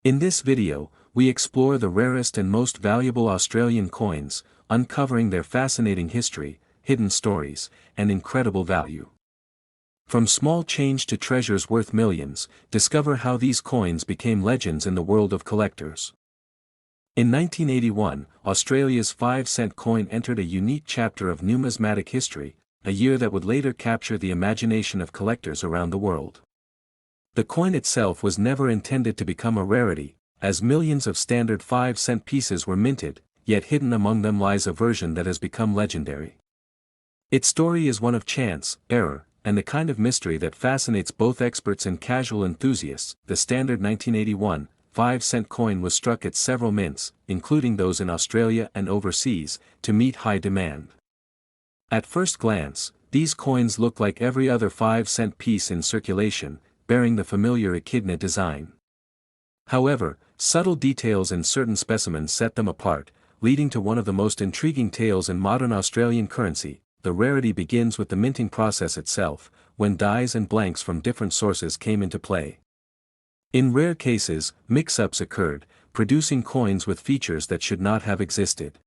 In this video, we explore the rarest and most valuable Australian coins, uncovering their fascinating history, hidden stories, and incredible value. From small change to treasures worth millions, discover how these coins became legends in the world of collectors. In 1981, Australia's 5-cent coin entered a unique chapter of numismatic history, a year that would later capture the imagination of collectors around the world. The coin itself was never intended to become a rarity, as millions of standard 5-cent pieces were minted, yet hidden among them lies a version that has become legendary. Its story is one of chance, error, and the kind of mystery that fascinates both experts and casual enthusiasts. The standard 1981 5-cent coin was struck at several mints, including those in Australia and overseas, to meet high demand. At first glance, these coins look like every other 5-cent piece in circulation, bearing the familiar echidna design. However, subtle details in certain specimens set them apart, leading to one of the most intriguing tales in modern Australian currency. The rarity begins with the minting process itself, when dies and blanks from different sources came into play. In rare cases, mix-ups occurred, producing coins with features that should not have existed.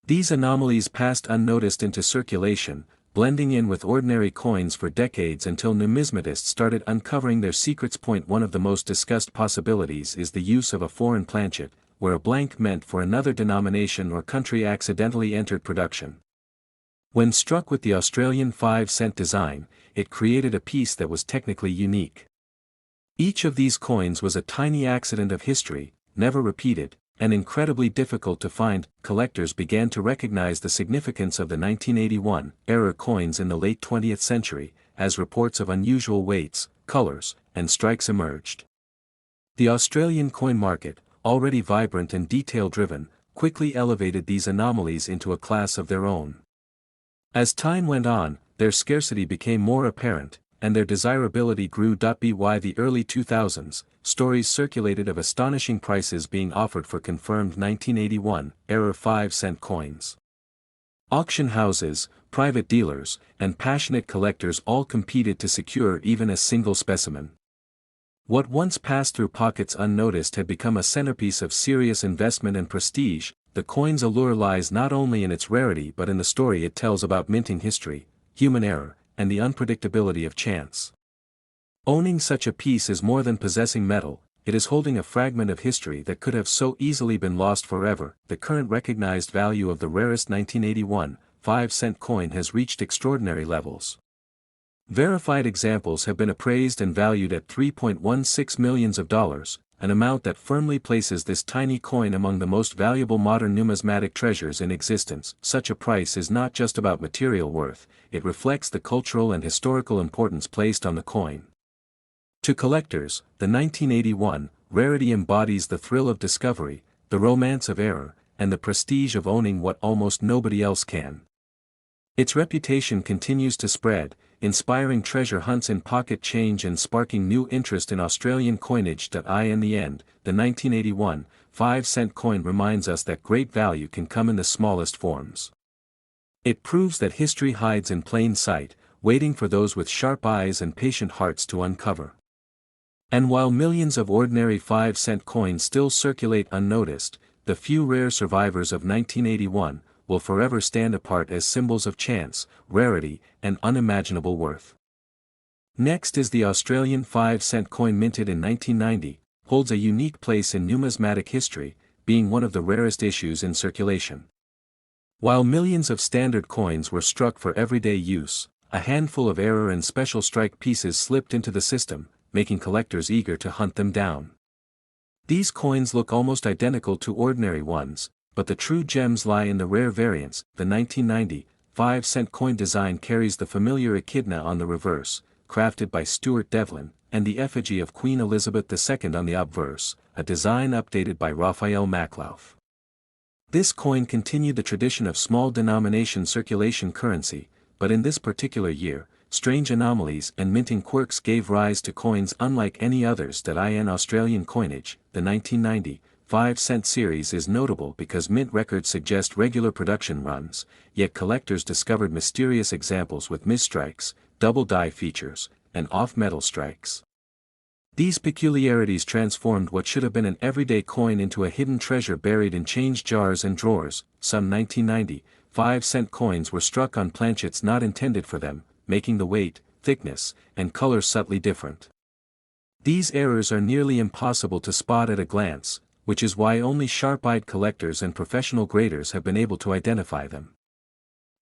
These anomalies passed unnoticed into circulation, blending in with ordinary coins for decades until numismatists started uncovering their secrets. One of the most discussed possibilities is the use of a foreign planchet, where a blank meant for another denomination or country accidentally entered production. When struck with the Australian 5-cent design, it created a piece that was technically unique. Each of these coins was a tiny accident of history, never repeated, and incredibly difficult to find. Collectors began to recognize the significance of the 1981 era coins in the late 20th century, as reports of unusual weights, colors, and strikes emerged. The Australian coin market, already vibrant and detail-driven, quickly elevated these anomalies into a class of their own. As time went on, their scarcity became more apparent, and their desirability grew. By the early 2000s, stories circulated of astonishing prices being offered for confirmed 1981 era 5-cent coins. Auction houses, private dealers, and passionate collectors all competed to secure even a single specimen. What once passed through pockets unnoticed had become a centerpiece of serious investment and prestige. The coin's allure lies not only in its rarity but in the story it tells about minting history, human error, and the unpredictability of chance. Owning such a piece is more than possessing metal, it is holding a fragment of history that could have so easily been lost forever. The current recognized value of the rarest 1981 5-cent coin has reached extraordinary levels. Verified examples have been appraised and valued at $3.16 million, an amount that firmly places this tiny coin among the most valuable modern numismatic treasures in existence. Such a price is not just about material worth, it reflects the cultural and historical importance placed on the coin. To collectors, the 1981 rarity embodies the thrill of discovery, the romance of error, and the prestige of owning what almost nobody else can. Its reputation continues to spread, inspiring treasure hunts in pocket change and sparking new interest in Australian coinage. In the end, the 1981 5-cent coin reminds us that great value can come in the smallest forms. It proves that history hides in plain sight, waiting for those with sharp eyes and patient hearts to uncover. And while millions of ordinary 5-cent coins still circulate unnoticed, the few rare survivors of 1981 will forever stand apart as symbols of chance, rarity, and unimaginable worth. Next is the Australian 5-cent coin minted in 1990, holds a unique place in numismatic history, being one of the rarest issues in circulation. While millions of standard coins were struck for everyday use, a handful of error and special strike pieces slipped into the system, making collectors eager to hunt them down. These coins look almost identical to ordinary ones, but the true gems lie in the rare variants. The 1990 5-cent coin design carries the familiar echidna on the reverse, crafted by Stuart Devlin, and the effigy of Queen Elizabeth II on the obverse, a design updated by Raphael Maclouf. This coin continued the tradition of small denomination circulation currency, but in this particular year, strange anomalies and minting quirks gave rise to coins unlike any others. In Australian coinage, the 1990 5-cent series is notable because mint records suggest regular production runs, yet collectors discovered mysterious examples with misstrikes, double die features, and off-metal strikes. These peculiarities transformed what should have been an everyday coin into a hidden treasure buried in change jars and drawers. Some 1990, 5-cent coins were struck on planchets not intended for them, making the weight, thickness, and color subtly different. These errors are nearly impossible to spot at a glance, which is why only sharp-eyed collectors and professional graders have been able to identify them.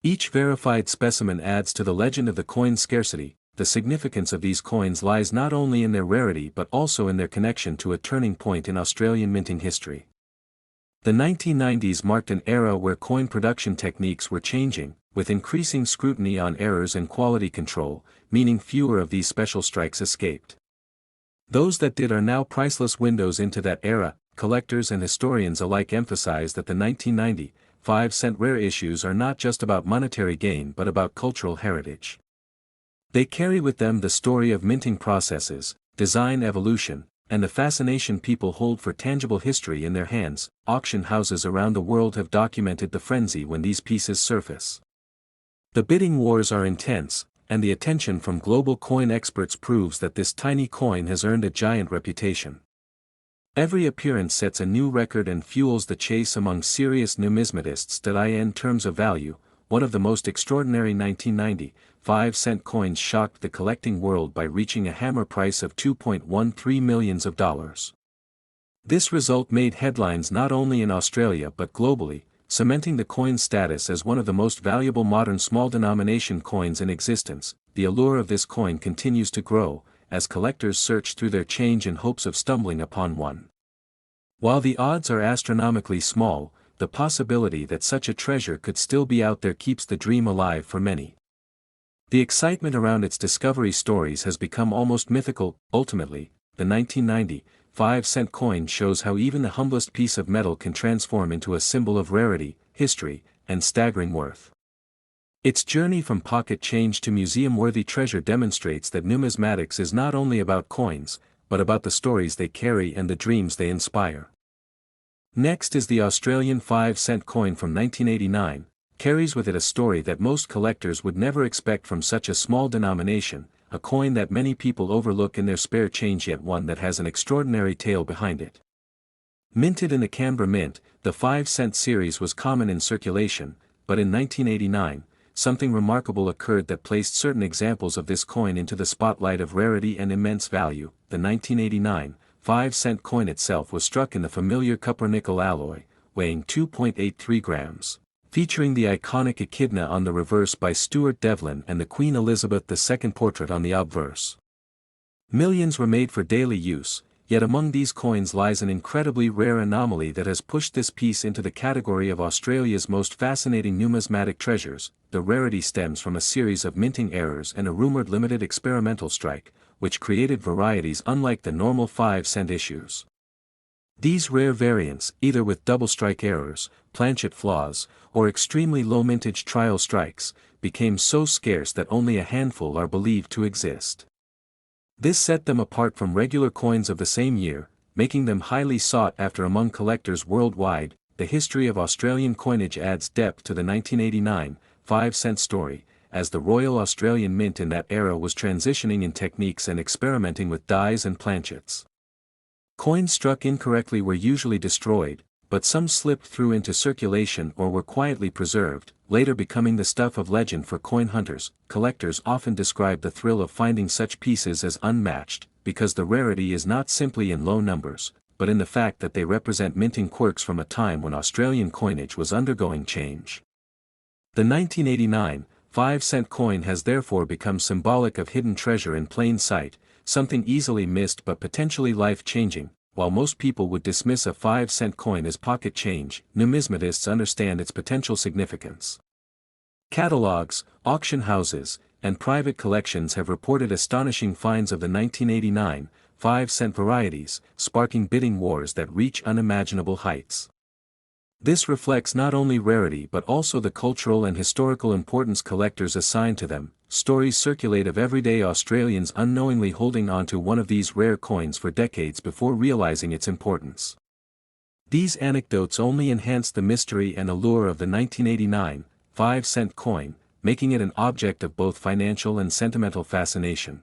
Each verified specimen adds to the legend of the coin's scarcity. The significance of these coins lies not only in their rarity but also in their connection to a turning point in Australian minting history. The 1990s marked an era where coin production techniques were changing, with increasing scrutiny on errors and quality control, meaning fewer of these special strikes escaped. Those that did are now priceless windows into that era. Collectors and historians alike emphasize that the 1990, 5-cent rare issues are not just about monetary gain but about cultural heritage. They carry with them the story of minting processes, design evolution, and the fascination people hold for tangible history in their hands. Auction houses around the world have documented the frenzy when these pieces surface. The bidding wars are intense, and the attention from global coin experts proves that this tiny coin has earned a giant reputation. Every appearance sets a new record and fuels the chase among serious numismatists. In terms of value, one of the most extraordinary 1990, 5-cent coins shocked the collecting world by reaching a hammer price of $2.13 million. This result made headlines not only in Australia but globally, cementing the coin's status as one of the most valuable modern small-denomination coins in existence. The allure of this coin continues to grow, as collectors search through their change in hopes of stumbling upon one. While the odds are astronomically small, the possibility that such a treasure could still be out there keeps the dream alive for many. The excitement around its discovery stories has become almost mythical. Ultimately, the 1990, 5-cent coin shows how even the humblest piece of metal can transform into a symbol of rarity, history, and staggering worth. Its journey from pocket change to museum-worthy treasure demonstrates that numismatics is not only about coins, but about the stories they carry and the dreams they inspire. Next is the Australian 5-cent coin from 1989, carries with it a story that most collectors would never expect from such a small denomination, a coin that many people overlook in their spare change, yet one that has an extraordinary tale behind it. Minted in the Canberra Mint, the 5-cent series was common in circulation, but in 1989, something remarkable occurred that placed certain examples of this coin into the spotlight of rarity and immense value. The 1989, 5-cent coin itself was struck in the familiar copper-nickel alloy, weighing 2.83 grams. Featuring the iconic echidna on the reverse by Stuart Devlin and the Queen Elizabeth II portrait on the obverse. Millions were made for daily use, yet among these coins lies an incredibly rare anomaly that has pushed this piece into the category of Australia's most fascinating numismatic treasures. The rarity stems from a series of minting errors and a rumored limited experimental strike, which created varieties unlike the normal 5-cent issues. These rare variants, either with double strike errors, planchet flaws, or extremely low mintage trial strikes, became so scarce that only a handful are believed to exist. This set them apart from regular coins of the same year, making them highly sought after among collectors worldwide. The history of Australian coinage adds depth to the 1989, 5-cent story, as the Royal Australian Mint in that era was transitioning in techniques and experimenting with dies and planchets. Coins struck incorrectly were usually destroyed, but some slipped through into circulation or were quietly preserved, later becoming the stuff of legend for coin hunters. Collectors often describe the thrill of finding such pieces as unmatched, because the rarity is not simply in low numbers, but in the fact that they represent minting quirks from a time when Australian coinage was undergoing change. The 1989, 5-cent coin has therefore become symbolic of hidden treasure in plain sight, something easily missed but potentially life-changing. While most people would dismiss a 5-cent coin as pocket change, numismatists understand its potential significance. Catalogs, auction houses, and private collections have reported astonishing finds of the 1989, 5-cent varieties, sparking bidding wars that reach unimaginable heights. This reflects not only rarity but also the cultural and historical importance collectors assign to them. Stories circulate of everyday Australians unknowingly holding onto one of these rare coins for decades before realizing its importance. These anecdotes only enhance the mystery and allure of the 1989, 5-cent coin, making it an object of both financial and sentimental fascination.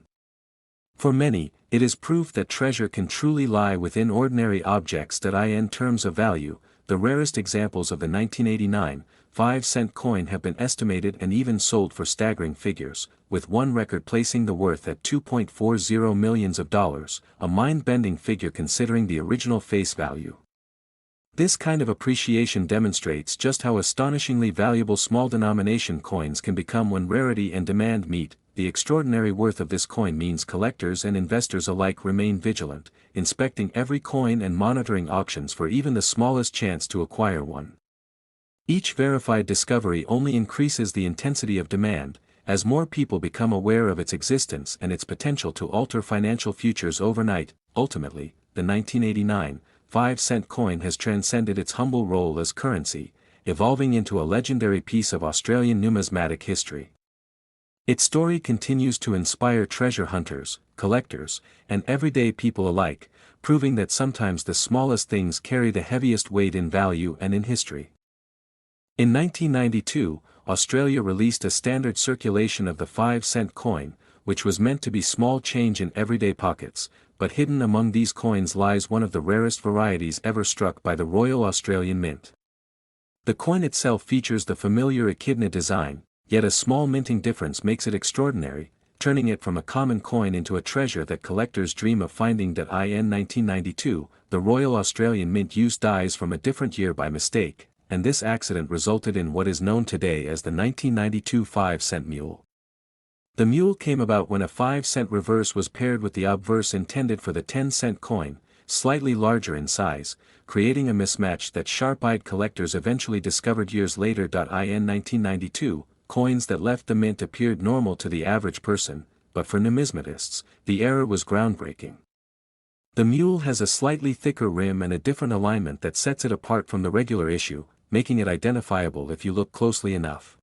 For many, it is proof that treasure can truly lie within ordinary objects. In terms of value, the rarest examples of the 1989 5-cent coin have been estimated and even sold for staggering figures, with one record placing the worth at $2.40 million, a mind-bending figure considering the original face value. This kind of appreciation demonstrates just how astonishingly valuable small denomination coins can become when rarity and demand meet. The extraordinary worth of this coin means collectors and investors alike remain vigilant, inspecting every coin and monitoring auctions for even the smallest chance to acquire one. Each verified discovery only increases the intensity of demand, as more people become aware of its existence and its potential to alter financial futures overnight. Ultimately, the 1989 5-cent coin has transcended its humble role as currency, evolving into a legendary piece of Australian numismatic history. Its story continues to inspire treasure hunters, collectors, and everyday people alike, proving that sometimes the smallest things carry the heaviest weight in value and in history. In 1992, Australia released a standard circulation of the 5-cent coin, which was meant to be small change in everyday pockets, but hidden among these coins lies one of the rarest varieties ever struck by the Royal Australian Mint. The coin itself features the familiar echidna design, yet a small minting difference makes it extraordinary, turning it from a common coin into a treasure that collectors dream of finding. In 1992, the Royal Australian Mint used dies from a different year by mistake, and this accident resulted in what is known today as the 1992 5-cent mule. The mule came about when a 5-cent reverse was paired with the obverse intended for the 10-cent coin, slightly larger in size, creating a mismatch that sharp-eyed collectors eventually discovered years later. In 1992, coins that left the mint appeared normal to the average person, but for numismatists, the error was groundbreaking. The mule has a slightly thicker rim and a different alignment that sets it apart from the regular issue, making it identifiable if you look closely enough.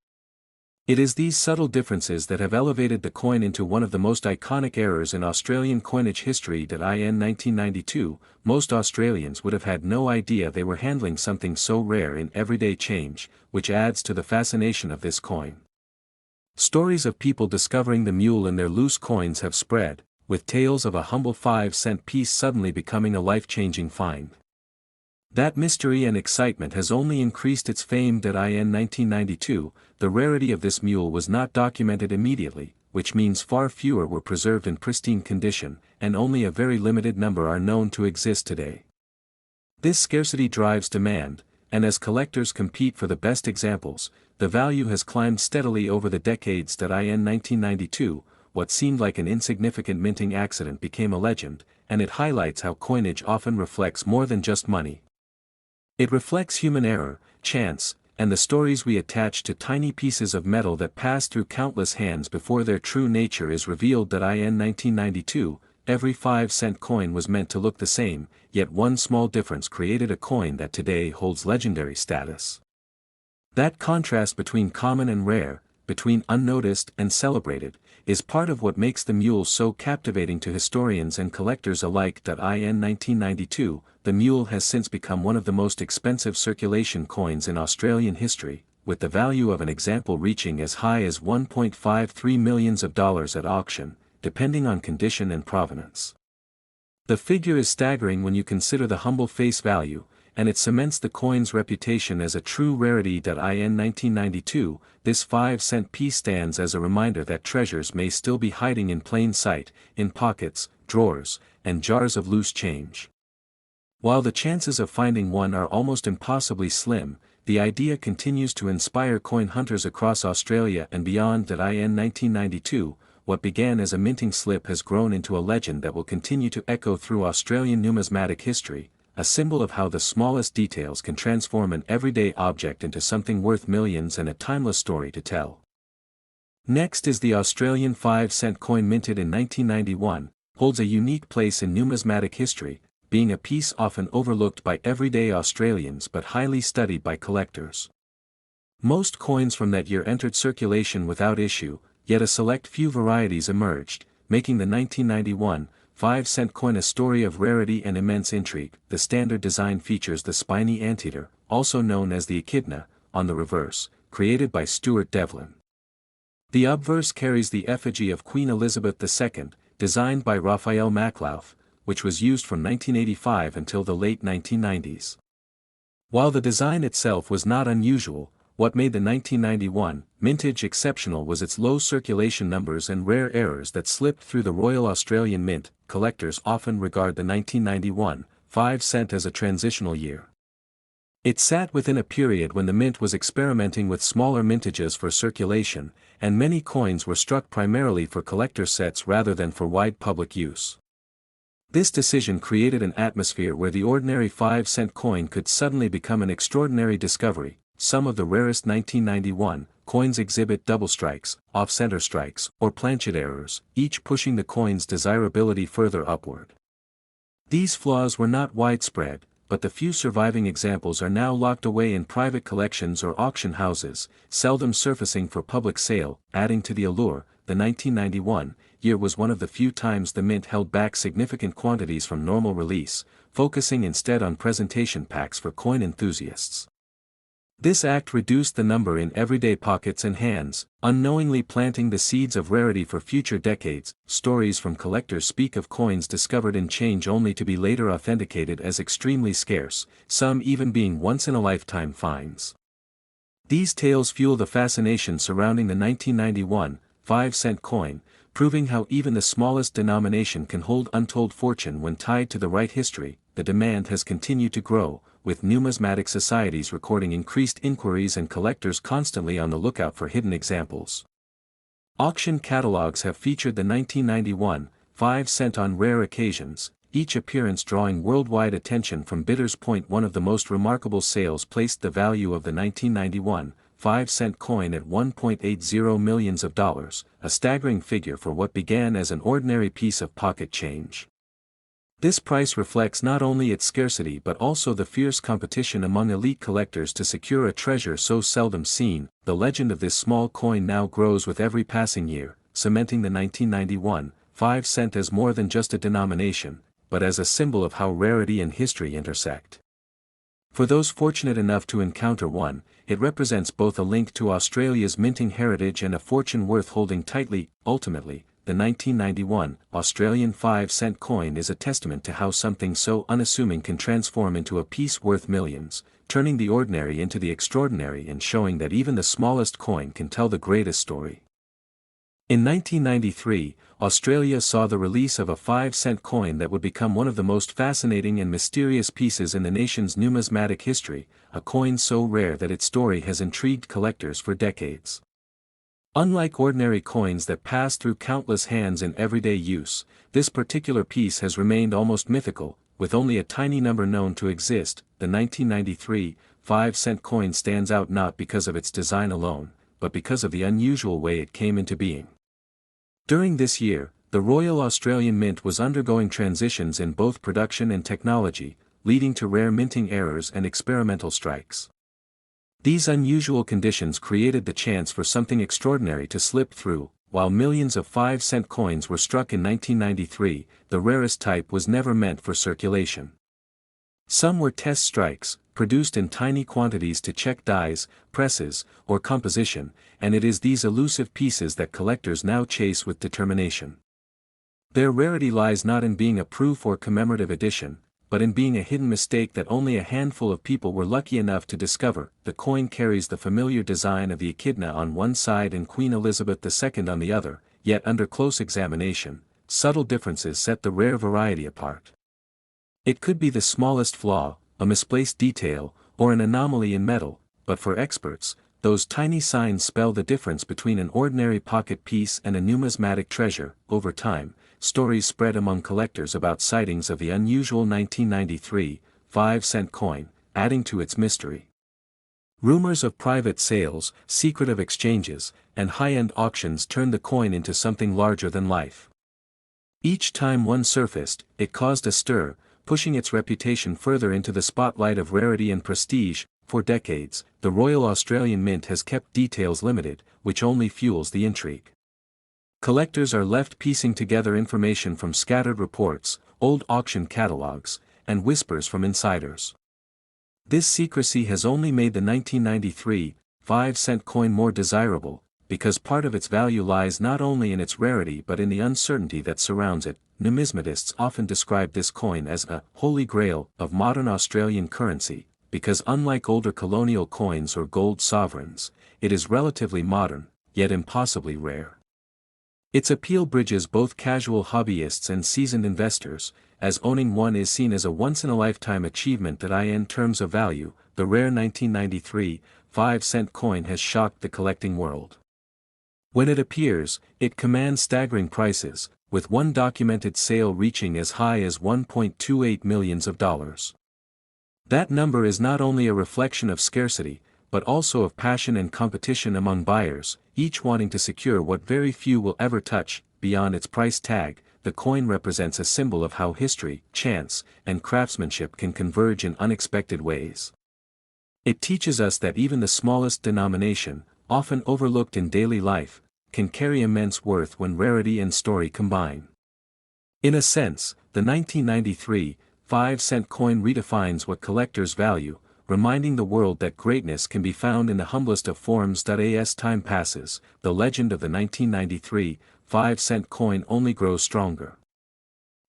It is these subtle differences that have elevated the coin into one of the most iconic errors in Australian coinage history. In 1992, most Australians would have had no idea they were handling something so rare in everyday change, which adds to the fascination of this coin. Stories of people discovering the mule in their loose coins have spread, with tales of a humble 5-cent piece suddenly becoming a life-changing find. That mystery and excitement has only increased its fame. In 1992, the rarity of this mule was not documented immediately, which means far fewer were preserved in pristine condition, and only a very limited number are known to exist today. This scarcity drives demand, and as collectors compete for the best examples, the value has climbed steadily over the decades. In 1992, what seemed like an insignificant minting accident became a legend, and it highlights how coinage often reflects more than just money. It reflects human error, chance, and the stories we attach to tiny pieces of metal that pass through countless hands before their true nature is revealed. In 1992, every 5-cent coin was meant to look the same, yet one small difference created a coin that today holds legendary status. That contrast between common and rare, between unnoticed and celebrated, is part of what makes the mule so captivating to historians and collectors alike. In 1992, the mule has since become one of the most expensive circulation coins in Australian history, with the value of an example reaching as high as $1.53 million at auction, depending on condition and provenance. The figure is staggering when you consider the humble face value, and it cements the coin's reputation as a true rarity. In 1992, this 5-cent piece stands as a reminder that treasures may still be hiding in plain sight, in pockets, drawers, and jars of loose change. While the chances of finding one are almost impossibly slim, the idea continues to inspire coin hunters across Australia and beyond. In 1992, what began as a minting slip has grown into a legend that will continue to echo through Australian numismatic history, a symbol of how the smallest details can transform an everyday object into something worth millions and a timeless story to tell. Next is the Australian 5-cent coin minted in 1991, holds a unique place in numismatic history, being a piece often overlooked by everyday Australians but highly studied by collectors. Most coins from that year entered circulation without issue, yet a select few varieties emerged, making the 1991 5-cent coin a story of rarity and immense intrigue. The standard design features the spiny anteater, also known as the echidna, on the reverse, created by Stuart Devlin. The obverse carries the effigy of Queen Elizabeth II, designed by Raphael Maklauf, which was used from 1985 until the late 1990s. While the design itself was not unusual, what made the 1991 mintage exceptional was its low circulation numbers and rare errors that slipped through the Royal Australian Mint. Collectors often regard the 1991 5-cent as a transitional year. It sat within a period when the mint was experimenting with smaller mintages for circulation, and many coins were struck primarily for collector sets rather than for wide public use. This decision created an atmosphere where the ordinary 5-cent coin could suddenly become an extraordinary discovery. Some of the rarest 1991 coins exhibit double strikes, off-center strikes, or planchet errors, each pushing the coin's desirability further upward. These flaws were not widespread, but the few surviving examples are now locked away in private collections or auction houses, seldom surfacing for public sale. Adding to the allure, the 1991 year was one of the few times the mint held back significant quantities from normal release, focusing instead on presentation packs for coin enthusiasts. This act reduced the number in everyday pockets and hands, unknowingly planting the seeds of rarity for future decades. Stories from collectors speak of coins discovered in change only to be later authenticated as extremely scarce, some even being once-in-a-lifetime finds. These tales fuel the fascination surrounding the 1991 5-cent coin, proving how even the smallest denomination can hold untold fortune when tied to the right history. The demand has continued to grow, with numismatic societies recording increased inquiries and collectors constantly on the lookout for hidden examples. Auction catalogs have featured the 1991 5-cent on rare occasions, each appearance drawing worldwide attention from bidders. One of the most remarkable sales placed the value of the 1991 5-cent coin at $1.80 million, a staggering figure for what began as an ordinary piece of pocket change. This price reflects not only its scarcity but also the fierce competition among elite collectors to secure a treasure so seldom seen. The legend of this small coin now grows with every passing year, cementing the 1991 5-cent as more than just a denomination, but as a symbol of how rarity and history intersect. For those fortunate enough to encounter one, it represents both a link to Australia's minting heritage and a fortune worth holding tightly. Ultimately, the 1991 Australian 5-cent coin is a testament to how something so unassuming can transform into a piece worth millions, turning the ordinary into the extraordinary and showing that even the smallest coin can tell the greatest story. In 1993, Australia saw the release of a 5-cent coin that would become one of the most fascinating and mysterious pieces in the nation's numismatic history, a coin so rare that its story has intrigued collectors for decades. Unlike ordinary coins that pass through countless hands in everyday use, this particular piece has remained almost mythical, with only a tiny number known to exist. The 1993 5-cent coin stands out not because of its design alone, but because of the unusual way it came into being. During this year, the Royal Australian Mint was undergoing transitions in both production and technology, leading to rare minting errors and experimental strikes. These unusual conditions created the chance for something extraordinary to slip through. While millions of 5-cent coins were struck in 1993, the rarest type was never meant for circulation. Some were test strikes, produced in tiny quantities to check dies, presses, or composition, and it is these elusive pieces that collectors now chase with determination. Their rarity lies not in being a proof or commemorative edition, but in being a hidden mistake that only a handful of people were lucky enough to discover. The coin carries the familiar design of the echidna on one side and Queen Elizabeth II on the other, yet under close examination, subtle differences set the rare variety apart. It could be the smallest flaw, a misplaced detail, or an anomaly in metal, but for experts, those tiny signs spell the difference between an ordinary pocket piece and a numismatic treasure. Over time, stories spread among collectors about sightings of the unusual 1993 5-cent coin, adding to its mystery. Rumors of private sales, secretive exchanges, and high-end auctions turned the coin into something larger than life. Each time one surfaced, it caused a stir, pushing its reputation further into the spotlight of rarity and prestige. For decades, the Royal Australian Mint has kept details limited, which only fuels the intrigue. Collectors are left piecing together information from scattered reports, old auction catalogs, and whispers from insiders. This secrecy has only made the 1993 5-cent coin more desirable, because part of its value lies not only in its rarity but in the uncertainty that surrounds it. Numismatists often describe this coin as a holy grail of modern Australian currency, because unlike older colonial coins or gold sovereigns, it is relatively modern, yet impossibly rare. Its appeal bridges both casual hobbyists and seasoned investors, as owning one is seen as a once-in-a-lifetime achievement that in terms of value, the rare 1993 5-cent coin has shocked the collecting world. When it appears, it commands staggering prices, with one documented sale reaching as high as $1.28 million. That number is not only a reflection of scarcity, but also of passion and competition among buyers, each wanting to secure what very few will ever touch. Beyond its price tag, the coin represents a symbol of how history, chance, and craftsmanship can converge in unexpected ways. It teaches us that even the smallest denomination, often overlooked in daily life, can carry immense worth when rarity and story combine. In a sense, the 1993 5-cent coin redefines what collectors value, reminding the world that greatness can be found in the humblest of forms. As time passes, the legend of the 1993 5-cent coin only grows stronger.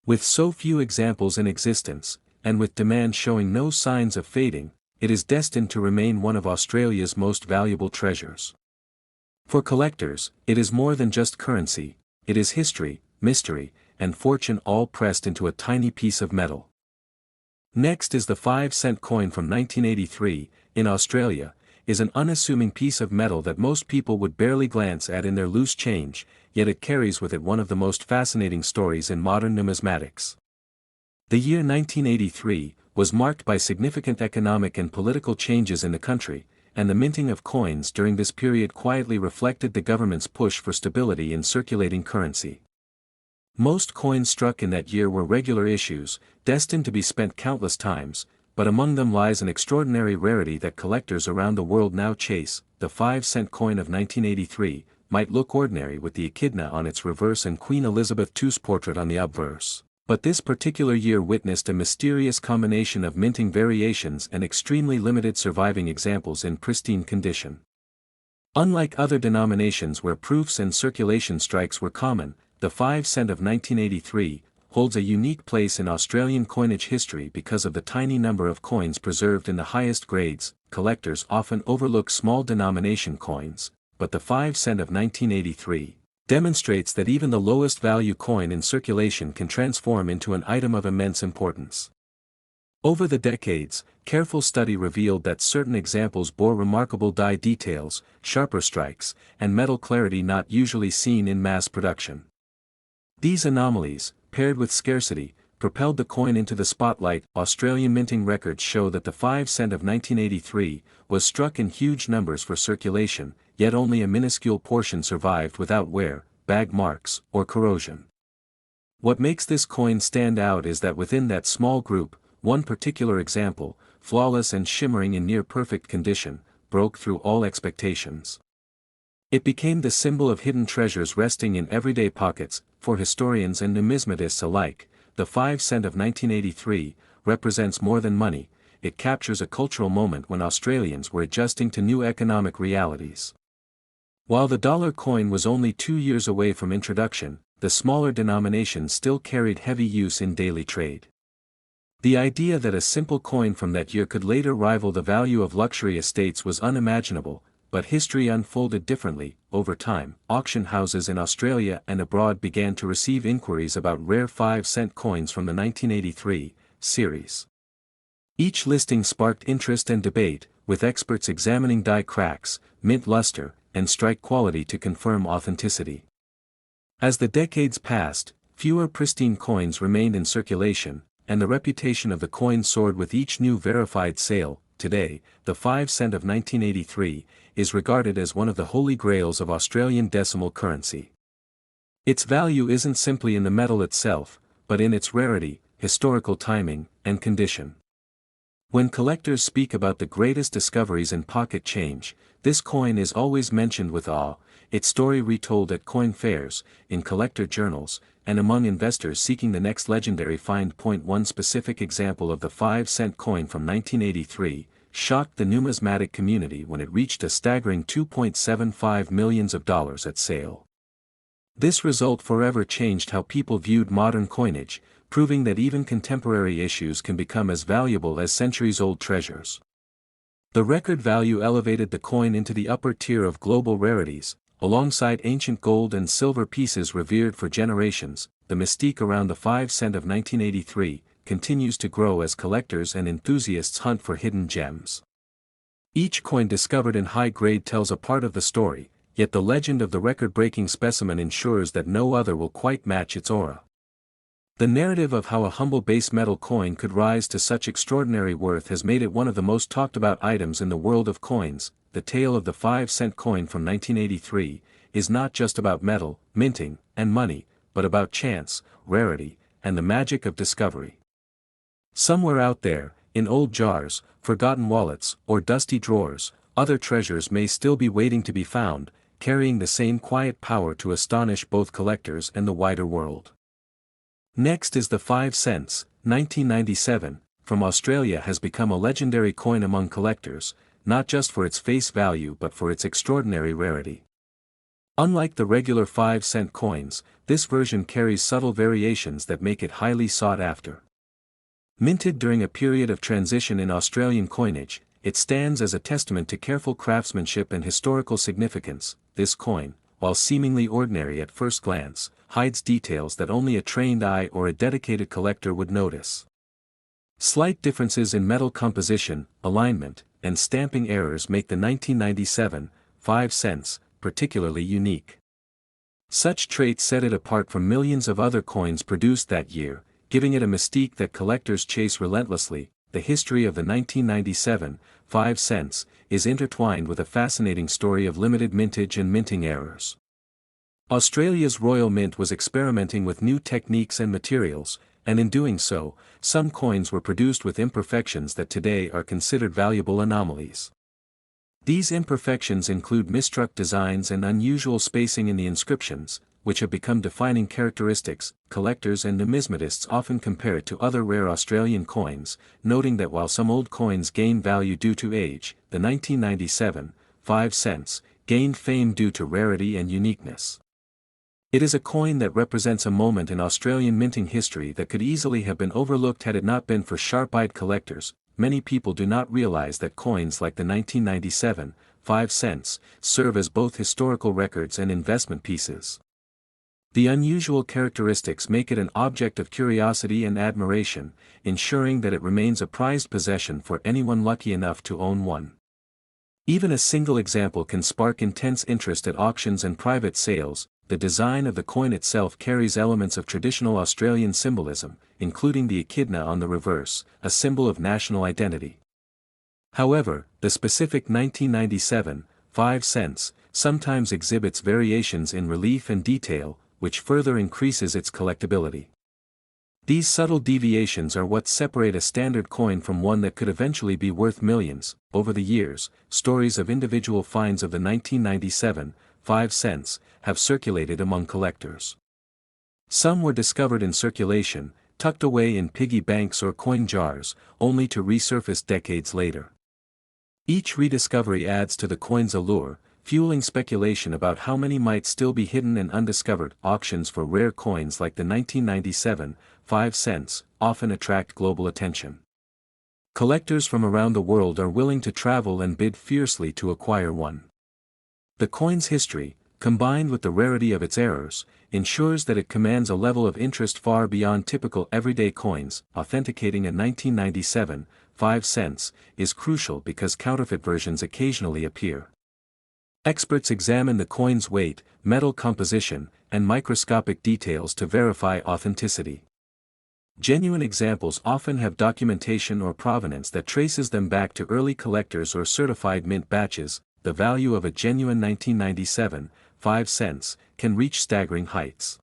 With so few examples in existence, and with demand showing no signs of fading, it is destined to remain one of Australia's most valuable treasures. For collectors, it is more than just currency, it is history, mystery, and fortune all pressed into a tiny piece of metal. Next is the 5-cent coin from 1983, in Australia, is an unassuming piece of metal that most people would barely glance at in their loose change, yet it carries with it one of the most fascinating stories in modern numismatics. The year 1983 was marked by significant economic and political changes in the country, and the minting of coins during this period quietly reflected the government's push for stability in circulating currency. Most coins struck in that year were regular issues, destined to be spent countless times, but among them lies an extraordinary rarity that collectors around the world now chase. The 5-cent coin of 1983 might look ordinary with the echidna on its reverse and Queen Elizabeth II's portrait on the obverse. But this particular year witnessed a mysterious combination of minting variations and extremely limited surviving examples in pristine condition. Unlike other denominations where proofs and circulation strikes were common, the 5-cent of 1983 holds a unique place in Australian coinage history because of the tiny number of coins preserved in the highest grades. Collectors often overlook small denomination coins, but the 5-cent of 1983 demonstrates that even the lowest value coin in circulation can transform into an item of immense importance. Over the decades, careful study revealed that certain examples bore remarkable die details, sharper strikes, and metal clarity not usually seen in mass production. These anomalies, paired with scarcity, propelled the coin into the spotlight. Australian minting records show that the 5-cent of 1983 was struck in huge numbers for circulation, yet only a minuscule portion survived without wear, bag marks, or corrosion. What makes this coin stand out is that within that small group, one particular example, flawless and shimmering in near-perfect condition, broke through all expectations. It became the symbol of hidden treasures resting in everyday pockets. For historians and numismatists alike, the 5-cent of 1983 represents more than money. It captures a cultural moment when Australians were adjusting to new economic realities. While the dollar coin was only 2 years away from introduction, the smaller denomination still carried heavy use in daily trade. The idea that a simple coin from that year could later rival the value of luxury estates was unimaginable, but history unfolded differently. Over time, auction houses in Australia and abroad began to receive inquiries about rare 5-cent coins from the 1983 series. Each listing sparked interest and debate, with experts examining die cracks, mint luster, and strike quality to confirm authenticity. As the decades passed, fewer pristine coins remained in circulation, and the reputation of the coin soared with each new verified sale. Today, the 5-cent of 1983 is regarded as one of the holy grails of Australian decimal currency. Its value isn't simply in the metal itself, but in its rarity, historical timing, and condition. When collectors speak about the greatest discoveries in pocket change, this coin is always mentioned with awe, its story retold at coin fairs, in collector journals, and among investors seeking the next legendary find. One specific example of the 5-cent coin from 1983 shocked the numismatic community when it reached a staggering $2.75 million at sale. This result forever changed how people viewed modern coinage, proving that even contemporary issues can become as valuable as centuries-old treasures. The record value elevated the coin into the upper tier of global rarities, alongside ancient gold and silver pieces revered for generations. The mystique around the 5 cent of 1983 continues to grow as collectors and enthusiasts hunt for hidden gems. Each coin discovered in high grade tells a part of the story, yet the legend of the record-breaking specimen ensures that no other will quite match its aura. The narrative of how a humble base metal coin could rise to such extraordinary worth has made it one of the most talked about items in the world of coins. The tale of the 5-cent coin from 1983 is not just about metal, minting, and money, but about chance, rarity, and the magic of discovery. Somewhere out there, in old jars, forgotten wallets, or dusty drawers, other treasures may still be waiting to be found, carrying the same quiet power to astonish both collectors and the wider world. Next is the 5 cents, 1997, from Australia has become a legendary coin among collectors, not just for its face value but for its extraordinary rarity. Unlike the regular 5-cent coins, this version carries subtle variations that make it highly sought after. Minted during a period of transition in Australian coinage, it stands as a testament to careful craftsmanship and historical significance. This coin, while seemingly ordinary at first glance, hides details that only a trained eye or a dedicated collector would notice. Slight differences in metal composition, alignment, and stamping errors make the 1997 5 cents particularly unique. Such traits set it apart from millions of other coins produced that year, giving it a mystique that collectors chase relentlessly. The history of the 1997 5 cents is intertwined with a fascinating story of limited mintage and minting errors. Australia's Royal Mint was experimenting with new techniques and materials, and in doing so, some coins were produced with imperfections that today are considered valuable anomalies. These imperfections include misstruck designs and unusual spacing in the inscriptions, which have become defining characteristics. Collectors and numismatists often compare it to other rare Australian coins, noting that while some old coins gain value due to age, the 1997 5 cents gained fame due to rarity and uniqueness. It is a coin that represents a moment in Australian minting history that could easily have been overlooked had it not been for sharp-eyed collectors. Many people do not realize that coins like the 1997 5 cents serve as both historical records and investment pieces. The unusual characteristics make it an object of curiosity and admiration, ensuring that it remains a prized possession for anyone lucky enough to own one. Even a single example can spark intense interest at auctions and private sales. The design of the coin itself carries elements of traditional Australian symbolism, including the echidna on the reverse, a symbol of national identity. However, the specific 1997 5 cents sometimes exhibits variations in relief and detail, which further increases its collectability. These subtle deviations are what separate a standard coin from one that could eventually be worth millions. Over the years, stories of individual finds of the 1997 5 cents have circulated among collectors. Some were discovered in circulation, tucked away in piggy banks or coin jars, only to resurface decades later. Each rediscovery adds to the coin's allure, fueling speculation about how many might still be hidden and undiscovered. Auctions for rare coins like the 1997 5 cents often attract global attention. Collectors from around the world are willing to travel and bid fiercely to acquire one. The coin's history, combined with the rarity of its errors, ensures that it commands a level of interest far beyond typical everyday coins. Authenticating a 1997 5 cents is crucial because counterfeit versions occasionally appear. Experts examine the coin's weight, metal composition, and microscopic details to verify authenticity. Genuine examples often have documentation or provenance that traces them back to early collectors or certified mint batches. The value of a genuine 1997 5 cents can reach staggering heights.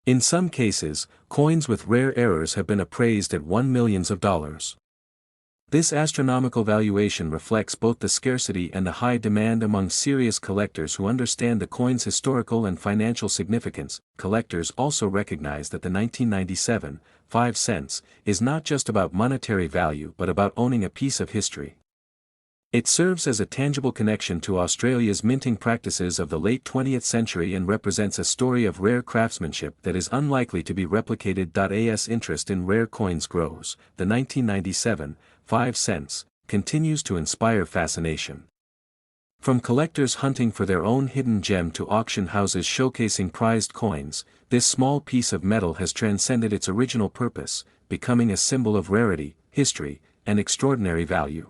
In some cases, coins with rare errors have been appraised at $1 million. This astronomical valuation reflects both the scarcity and the high demand among serious collectors who understand the coin's historical and financial significance. Collectors also recognize that the 1997 5 cents is not just about monetary value but about owning a piece of history. It serves as a tangible connection to Australia's minting practices of the late 20th century and represents a story of rare craftsmanship that is unlikely to be replicated. As interest in rare coins grows, the 1997, 5 cents, continues to inspire fascination. From collectors hunting for their own hidden gem to auction houses showcasing prized coins, this small piece of metal has transcended its original purpose, becoming a symbol of rarity, history, and extraordinary value.